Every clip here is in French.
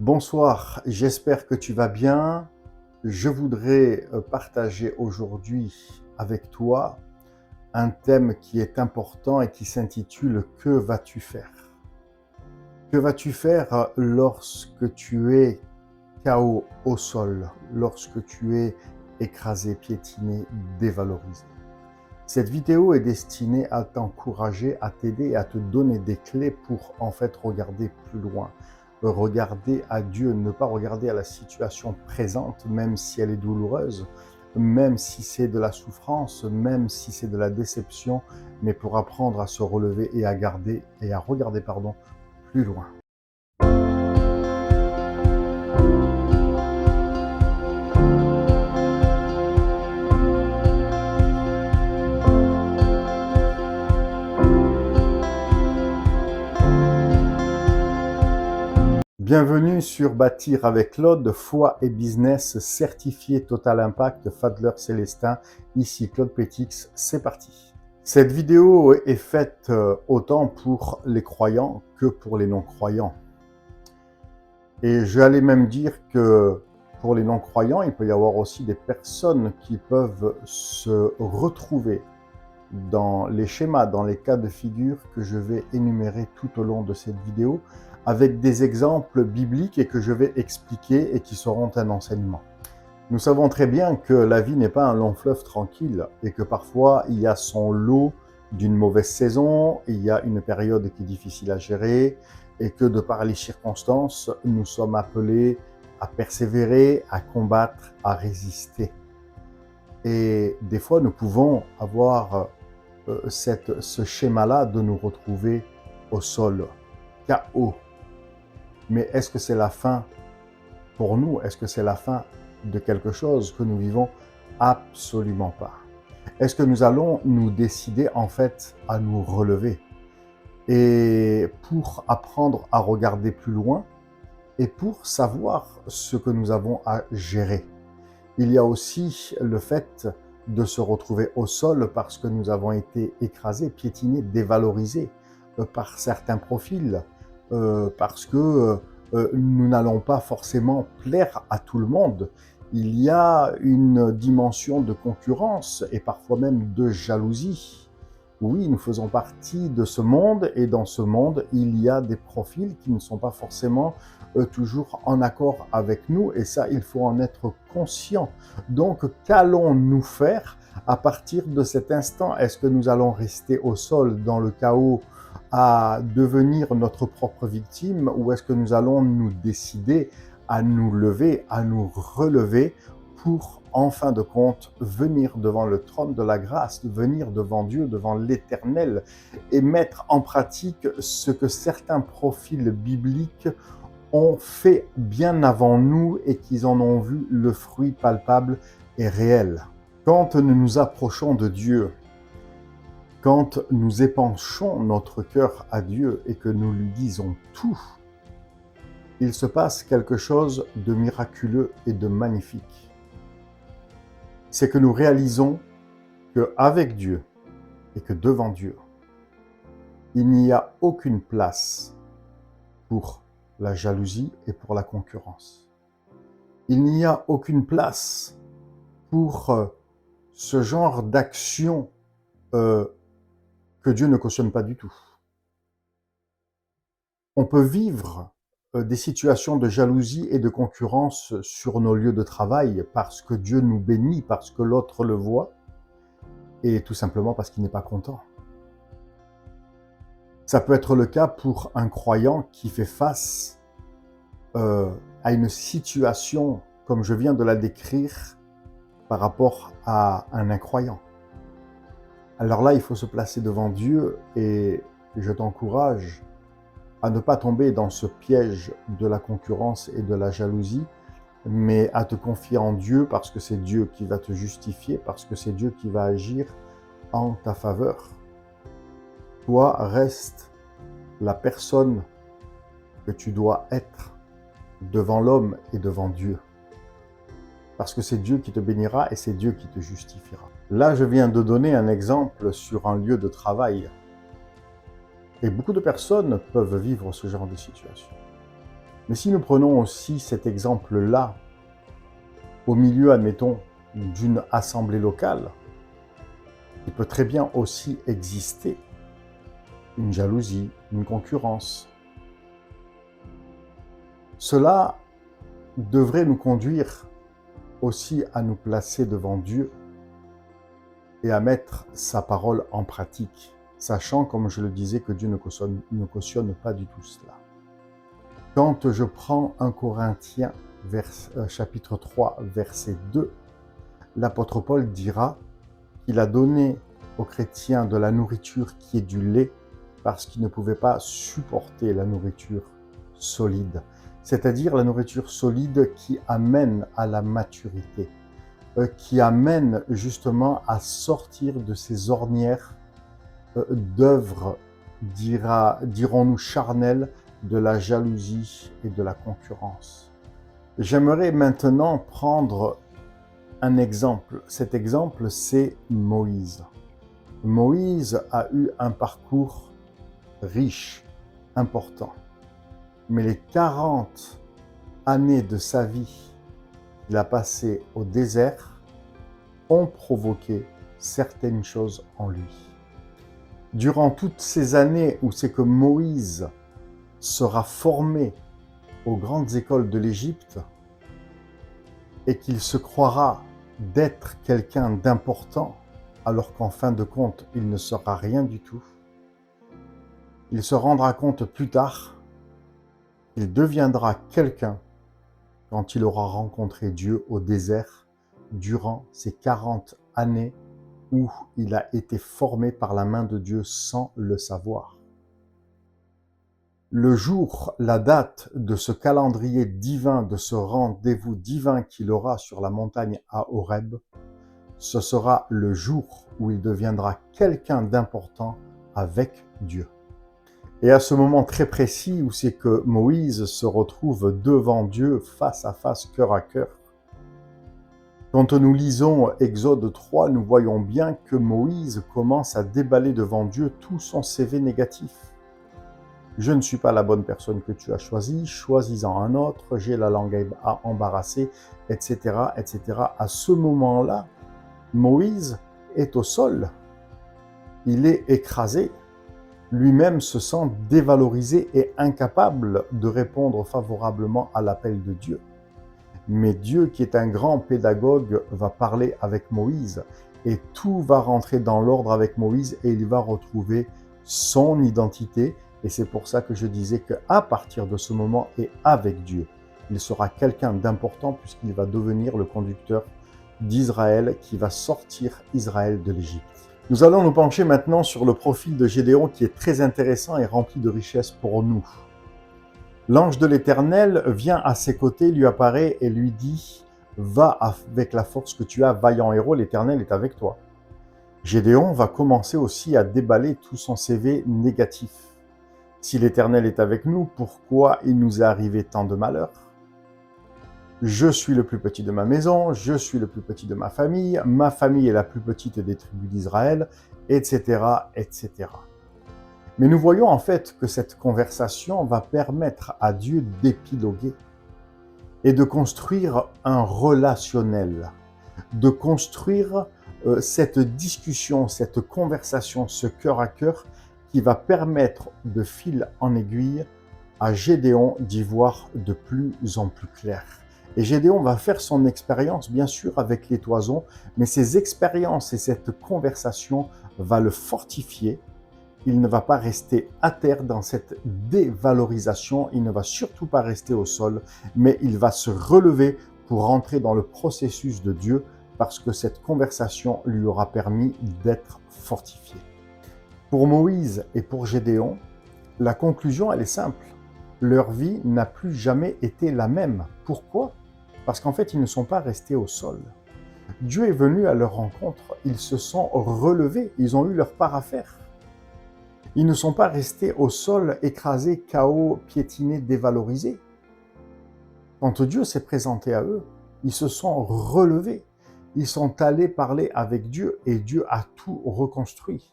Bonsoir, j'espère que tu vas bien. Je voudrais partager aujourd'hui avec toi un thème qui est important et qui s'intitule « Que vas-tu faire ?» Que vas-tu faire lorsque tu es KO au sol, lorsque tu es écrasé, piétiné, dévalorisé? Cette vidéo est destinée à t'encourager, à t'aider et à te donner des clés pour en fait regarder plus loin. Regarder à Dieu, ne pas regarder à la situation présente, même si elle est douloureuse, même si c'est de la souffrance, même si c'est de la déception, mais pour apprendre à se relever et à regarder plus loin. Bienvenue sur Bâtir avec Claude, foi et business certifié Total Impact, Fadler Célestin. Ici Claude Pétix, c'est parti. Cette vidéo est faite autant pour les croyants que pour les non-croyants. Et j'allais même dire que pour les non-croyants, il peut y avoir aussi des personnes qui peuvent se retrouver dans les schémas, dans les cas de figure que je vais énumérer tout au long de cette vidéo, avec des exemples bibliques et que je vais expliquer et qui seront un enseignement. Nous savons très bien que la vie n'est pas un long fleuve tranquille et que parfois il y a son lot d'une mauvaise saison, il y a une période qui est difficile à gérer et que de par les circonstances, nous sommes appelés à persévérer, à combattre, à résister. Et des fois, nous pouvons avoir ce schéma-là de nous retrouver au sol, KO. Mais est-ce que c'est la fin pour nous? Est-ce que c'est la fin de quelque chose que nous vivons? Absolument pas. Est-ce que nous allons nous décider en fait à nous relever? Et pour apprendre à regarder plus loin et pour savoir ce que nous avons à gérer. Il y a aussi le fait de se retrouver au sol parce que nous avons été écrasés, piétinés, dévalorisés par certains profils, parce que nous n'allons pas forcément plaire à tout le monde. Il y a une dimension de concurrence et parfois même de jalousie. Oui, nous faisons partie de ce monde et dans ce monde, il y a des profils qui ne sont pas forcément toujours en accord avec nous et ça, il faut en être conscient. Donc, qu'allons-nous faire à partir de cet instant? Est-ce que nous allons rester au sol dans le chaos à devenir notre propre victime ou est-ce que nous allons nous décider à nous lever, à nous relever pour, en fin de compte, venir devant le trône de la grâce, venir devant Dieu, devant l'Éternel et mettre en pratique ce que certains profils bibliques ont fait bien avant nous et qu'ils en ont vu le fruit palpable et réel. Quand nous nous approchons de Dieu, quand nous épanchons notre cœur à Dieu et que nous lui disons tout, il se passe quelque chose de miraculeux et de magnifique. C'est que nous réalisons qu'avec Dieu et que devant Dieu, il n'y a aucune place pour la jalousie et pour la concurrence. Il n'y a aucune place pour ce genre d'action que Dieu ne cautionne pas du tout. On peut vivre des situations de jalousie et de concurrence sur nos lieux de travail parce que Dieu nous bénit, parce que l'autre le voit, et tout simplement parce qu'il n'est pas content. Ça peut être le cas pour un croyant qui fait face à une situation, comme je viens de la décrire, par rapport à un incroyant. Alors là, il faut se placer devant Dieu et je t'encourage à ne pas tomber dans ce piège de la concurrence et de la jalousie, mais à te confier en Dieu parce que c'est Dieu qui va te justifier, parce que c'est Dieu qui va agir en ta faveur. Toi, reste la personne que tu dois être devant l'homme et devant Dieu. Parce que c'est Dieu qui te bénira et c'est Dieu qui te justifiera. Là, je viens de donner un exemple sur un lieu de travail. Et beaucoup de personnes peuvent vivre ce genre de situation. Mais si nous prenons aussi cet exemple-là, au milieu, admettons, d'une assemblée locale, il peut très bien aussi exister une jalousie, une concurrence. Cela devrait nous conduire aussi à nous placer devant Dieu et à mettre sa parole en pratique, sachant, comme je le disais, que Dieu ne cautionne pas du tout cela. Quand je prends 1 Corinthiens chapitre 3, verset 2, l'apôtre Paul dira qu'il a donné aux chrétiens de la nourriture qui est du lait parce qu'ils ne pouvaient pas supporter la nourriture solide, c'est-à-dire la nourriture solide qui amène à la maturité, qui amène justement à sortir de ces ornières d'œuvres, dirons-nous charnelles, de la jalousie et de la concurrence. J'aimerais maintenant prendre un exemple. Cet exemple, c'est Moïse. Moïse a eu un parcours riche, important. Mais les 40 années de sa vie qu'il a passées au désert ont provoqué certaines choses en lui. Durant toutes ces années où c'est que Moïse sera formé aux grandes écoles de l'Égypte et qu'il se croira d'être quelqu'un d'important, alors qu'en fin de compte, il ne sera rien du tout. Il se rendra compte plus tard qu'il deviendra quelqu'un quand il aura rencontré Dieu au désert durant ces 40 années où il a été formé par la main de Dieu sans le savoir. Le jour, la date de ce calendrier divin, de ce rendez-vous divin qu'il aura sur la montagne à Horeb, ce sera le jour où il deviendra quelqu'un d'important avec Dieu. Et à ce moment très précis où c'est que Moïse se retrouve devant Dieu face à face, cœur à cœur, quand nous lisons Exode 3, nous voyons bien que Moïse commence à déballer devant Dieu tout son CV négatif. Je ne suis pas la bonne personne que tu as choisie, choisis-en un autre, j'ai la langue embarrassée, etc., etc. À ce moment-là, Moïse est au sol, il est écrasé, lui-même se sent dévalorisé et incapable de répondre favorablement à l'appel de Dieu. Mais Dieu, qui est un grand pédagogue, va parler avec Moïse et tout va rentrer dans l'ordre avec Moïse et il va retrouver son identité. Et c'est pour ça que je disais qu'à partir de ce moment et avec Dieu, il sera quelqu'un d'important puisqu'il va devenir le conducteur d'Israël qui va sortir Israël de l'Égypte. Nous allons nous pencher maintenant sur le profil de Gédéon qui est très intéressant et rempli de richesses pour nous. L'ange de l'Éternel vient à ses côtés, lui apparaît et lui dit « Va avec la force que tu as, vaillant héros, l'Éternel est avec toi ». Gédéon va commencer aussi à déballer tout son CV négatif. Si l'Éternel est avec nous, pourquoi il nous est arrivé tant de malheurs? Je suis le plus petit de ma maison, je suis le plus petit de ma famille est la plus petite des tribus d'Israël, etc., etc. Mais nous voyons en fait que cette conversation va permettre à Dieu d'épiloguer et de construire un relationnel, de construire cette discussion, cette conversation, ce cœur à cœur qui va permettre de fil en aiguille à Gédéon d'y voir de plus en plus clair. Et Gédéon va faire son expérience, bien sûr, avec les toisons, mais ces expériences et cette conversation va le fortifier. Il ne va pas rester à terre dans cette dévalorisation, il ne va surtout pas rester au sol, mais il va se relever pour rentrer dans le processus de Dieu parce que cette conversation lui aura permis d'être fortifié. Pour Moïse et pour Gédéon, la conclusion, elle est simple. Leur vie n'a plus jamais été la même. Pourquoi? Parce qu'en fait, ils ne sont pas restés au sol. Dieu est venu à leur rencontre, ils se sont relevés, ils ont eu leur part à faire. Ils ne sont pas restés au sol, écrasés, KO, piétinés, dévalorisés. Quand Dieu s'est présenté à eux, ils se sont relevés. Ils sont allés parler avec Dieu et Dieu a tout reconstruit.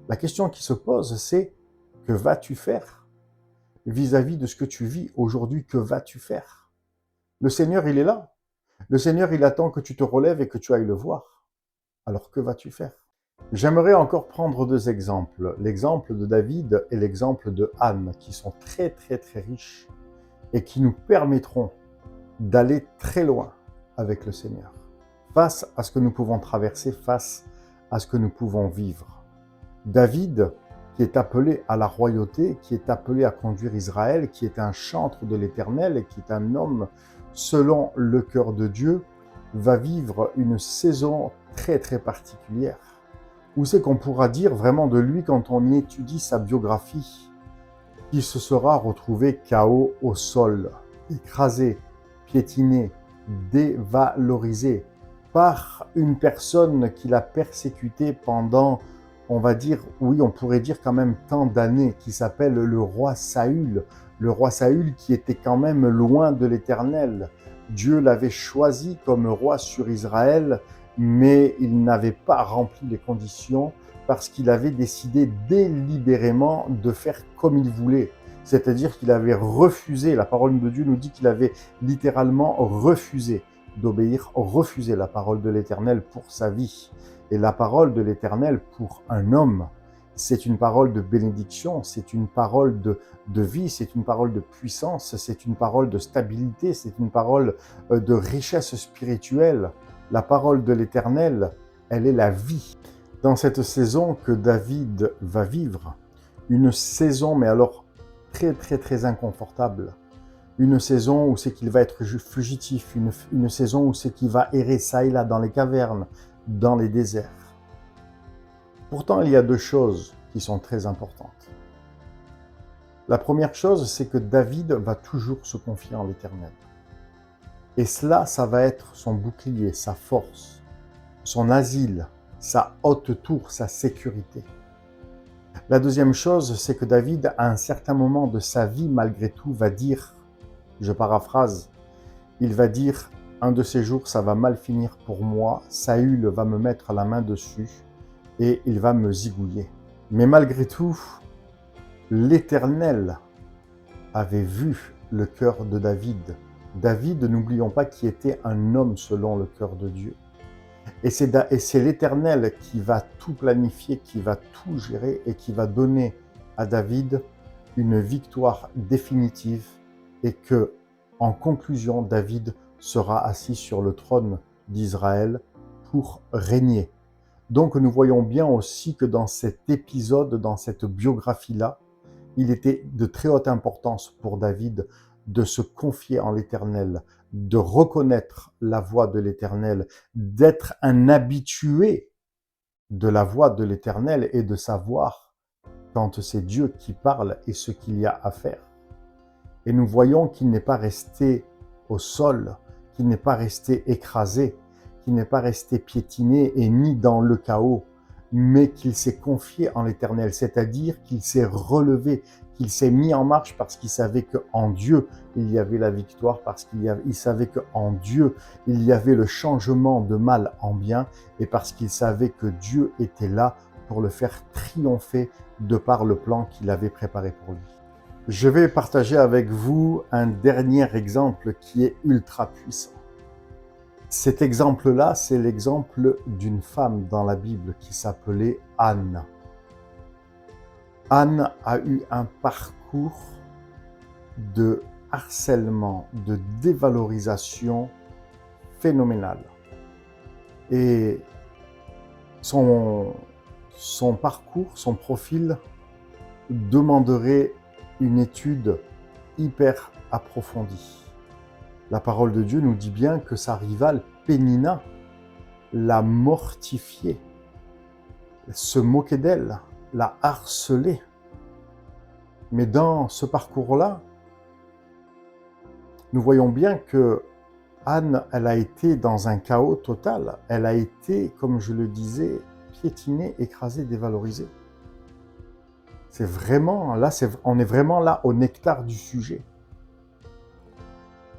La question qui se pose, c'est que vas-tu faire? vis-à-vis de ce que tu vis aujourd'hui. Que vas-tu faire? Le Seigneur, il est là. Le Seigneur, il attend que tu te relèves et que tu ailles le voir. Alors que vas-tu faire? J'aimerais encore prendre deux exemples. L'exemple de David et l'exemple de Anne, qui sont très riches et qui nous permettront d'aller très loin avec le Seigneur, face à ce que nous pouvons traverser, face à ce que nous pouvons vivre. David, qui est appelé à la royauté, qui est appelé à conduire Israël, qui est un chantre de l'Éternel et qui est un homme selon le cœur de Dieu, va vivre une saison très particulière. Où c'est qu'on pourra dire vraiment de lui quand on étudie sa biographie, qu'il se sera retrouvé KO au sol, écrasé, piétiné, dévalorisé par une personne qui l'a persécuté pendant, on va dire, oui, on pourrait dire quand même tant d'années, qui s'appelle le roi Saül. Le roi Saül qui était quand même loin de l'Éternel. Dieu l'avait choisi comme roi sur Israël, mais il n'avait pas rempli les conditions parce qu'il avait décidé délibérément de faire comme il voulait. C'est-à-dire qu'il avait refusé, la parole de Dieu nous dit qu'il avait littéralement refusé d'obéir, refusé la parole de l'Éternel pour sa vie. Et la parole de l'Éternel pour un homme, c'est une parole de bénédiction, c'est une parole de vie, c'est une parole de puissance, c'est une parole de stabilité, c'est une parole de richesse spirituelle. La parole de l'Éternel, elle est la vie. Dans cette saison que David va vivre, une saison, mais alors très inconfortable, une saison où c'est qu'il va être fugitif, une saison où c'est qu'il va errer ça et là dans les cavernes, dans les déserts. Pourtant, il y a deux choses qui sont très importantes. La première chose, c'est que David va toujours se confier en l'Éternel. Et cela, ça va être son bouclier, sa force, son asile, sa haute tour, sa sécurité. La deuxième chose, c'est que David, à un certain moment de sa vie, malgré tout, va dire, je paraphrase, il va dire, un de ces jours, ça va mal finir pour moi, Saül va me mettre la main dessus et il va me zigouiller. Mais malgré tout, l'Éternel avait vu le cœur de David. David, n'oublions pas qu'il était un homme selon le cœur de Dieu. Et c'est l'Éternel qui va tout planifier, qui va tout gérer et qui va donner à David une victoire définitive et que, en conclusion, David sera assis sur le trône d'Israël pour régner. Donc nous voyons bien aussi que dans cet épisode, dans cette biographie-là, il était de très haute importance pour David de se confier en l'Éternel, de reconnaître la voix de l'Éternel, d'être un habitué de la voix de l'Éternel et de savoir quand c'est Dieu qui parle et ce qu'il y a à faire. Et nous voyons qu'il n'est pas resté au sol, qu'il n'est pas resté écrasé, qu'il n'est pas resté piétiné et ni dans le chaos, mais qu'il s'est confié en l'Éternel, c'est-à-dire qu'il s'est relevé, qu'il s'est mis en marche parce qu'il savait qu'en Dieu, il y avait la victoire, parce qu'il savait qu'en Dieu, il y avait le changement de mal en bien, et parce qu'il savait que Dieu était là pour le faire triompher de par le plan qu'il avait préparé pour lui. Je vais partager avec vous un dernier exemple qui est ultra puissant. Cet exemple-là, c'est l'exemple d'une femme dans la Bible qui s'appelait Anne. Anne a eu un parcours de harcèlement, de dévalorisation phénoménal. Et son parcours, son profil demanderait une étude hyper approfondie. La parole de Dieu nous dit bien que sa rivale Pénina l'a mortifiée, se moquait d'elle, l'a harcelée. Mais dans ce parcours-là, nous voyons bien que Anne, elle a été dans un chaos total. Elle a été, comme je le disais, piétinée, écrasée, dévalorisée. C'est vraiment, là, on est vraiment là au nectar du sujet.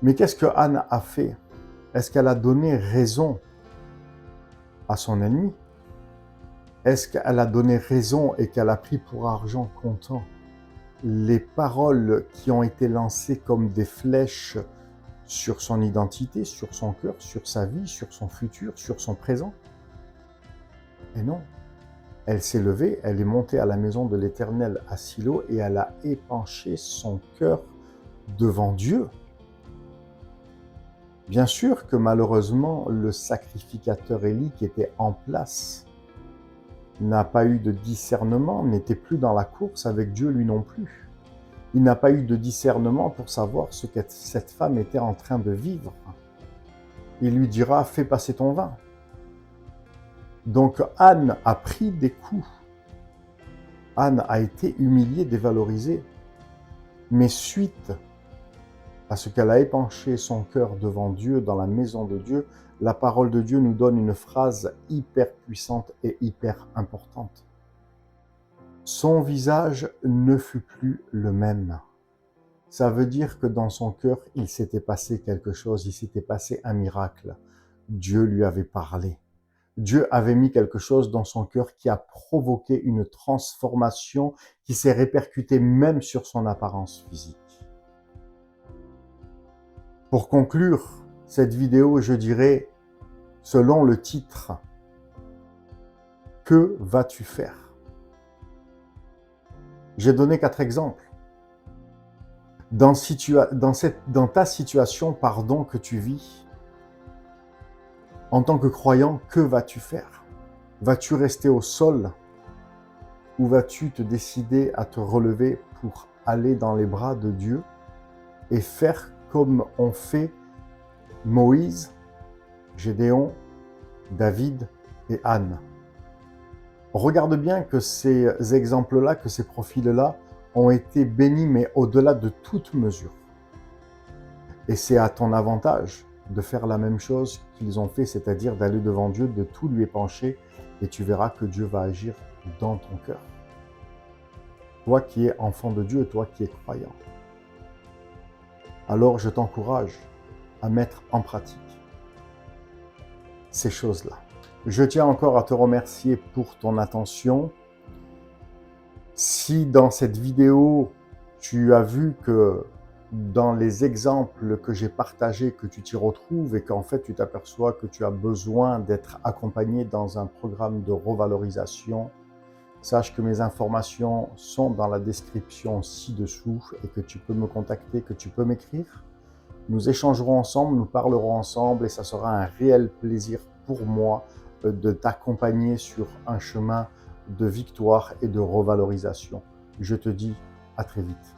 Mais qu'est-ce que Anne a fait? Est-ce qu'elle a donné raison à son ennemi? Est-ce qu'elle a donné raison et qu'elle a pris pour argent comptant les paroles qui ont été lancées comme des flèches sur son identité, sur son cœur, sur sa vie, sur son futur, sur son présent. Et non, elle s'est levée, elle est montée à la maison de l'Éternel à Silo et elle a épanché son cœur devant Dieu. Bien sûr que malheureusement, le sacrificateur Élie qui était en place n'a pas eu de discernement, n'était plus dans la course avec Dieu lui non plus. Il n'a pas eu de discernement pour savoir ce que cette femme était en train de vivre. Il lui dira, fais passer ton vin. Donc Anne a pris des coups. Anne a été humiliée, dévalorisée. Mais suite à ce qu'elle a épanché son cœur devant Dieu, dans la maison de Dieu, la parole de Dieu nous donne une phrase hyper puissante et hyper importante. Son visage ne fut plus le même. Ça veut dire que dans son cœur, il s'était passé quelque chose, il s'était passé un miracle. Dieu lui avait parlé. Dieu avait mis quelque chose dans son cœur qui a provoqué une transformation qui s'est répercutée même sur son apparence physique. Pour conclure cette vidéo, je dirais, selon le titre, « Que vas-tu faire ?» J'ai donné 4 exemples. Dans ta situation que tu vis, en tant que croyant, que vas-tu faire? Vas-tu rester au sol ou vas-tu te décider à te relever pour aller dans les bras de Dieu et faire comme ont fait Moïse, Gédéon, David et Anne? Regarde bien que ces exemples-là, que ces profils-là ont été bénis, mais au-delà de toute mesure. Et c'est à ton avantage de faire la même chose qu'ils ont fait, c'est-à-dire d'aller devant Dieu, de tout lui épancher, et tu verras que Dieu va agir dans ton cœur. Toi qui es enfant de Dieu, toi qui es croyant. Alors je t'encourage à mettre en pratique ces choses-là. Je tiens encore à te remercier pour ton attention. Si dans cette vidéo, tu as vu que dans les exemples que j'ai partagés, que tu t'y retrouves et qu'en fait tu t'aperçois que tu as besoin d'être accompagné dans un programme de revalorisation, sache que mes informations sont dans la description ci-dessous et que tu peux me contacter, que tu peux m'écrire. Nous échangerons ensemble, nous parlerons ensemble et ça sera un réel plaisir pour moi de t'accompagner sur un chemin de victoire et de revalorisation. Je te dis à très vite.